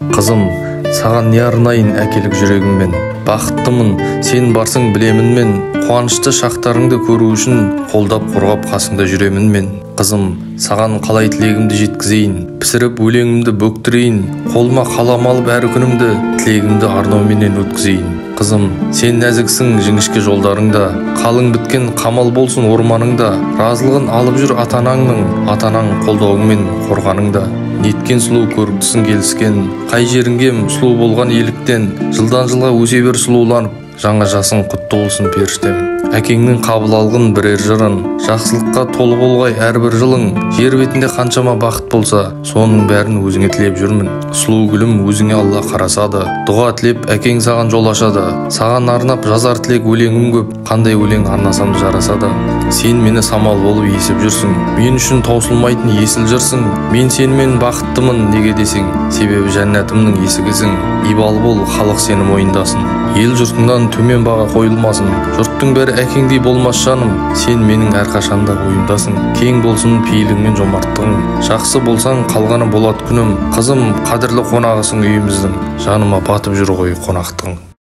Қызым, саған не арнайын әкелік жүрегіммен. Бақыттымын, сен барсың білемін мен. Қуанышты шақтарыңды көру үшін қолдап қорғап қасыңда жүремін мен. Қызым, саған қалай тілегімді жеткізейін, пісіріп өлеңімді бөктірейін, қолыма қалам алып әр күнімді тілегімді арнауменен өткізейін. Қызым, сен нәзіксің жіңішке жолдарыңда, қалың біткен қамал болсын орманыңда, разылығын алып жүр атанаң қолдауыңмен қорғаныңда. Неткен сұлу көріктісің келіскен, қай жеріңгем сұлу болған еліктен, жылдан жылға өсе бер сұлуланып, жаңа жасың құтты болсын періштем. Әкеңнің қабыл алғын бірер жырын, жақсылыққа толы болғай әрбір жылың. Жер бетінде қаншама бақыт болса, соның бәрін өзіңе тілеп жүрмін. Сұлу гүлім, өзіңе Алла қарасады, дұға тілеп әкең саған жол ашады. Саған арнап жазар тілек өлеңім көп, қандай өлең арнасам жарасады. Сен мені самал болып есіп жүрсің, мен үшін таусылмайтын есіл жырсың. Мен сенімен бақыттымын неге десең, себебі жәннатымның есігісің. Ибалы бол, халық сені мойындасын, ел жұртыңнан төмен баға қойылмасын. Жұрттың бәрі әкеңдей болмас жаным, сен менің әрқашанда ойымдасың. Кең болсын пейілің мен жомарттығың, жақсы болсаң қалғаны болат күнім. Қызым, қадірлі қонағысың үйіміздің, жаныма батып жүр ғой қонақтығың.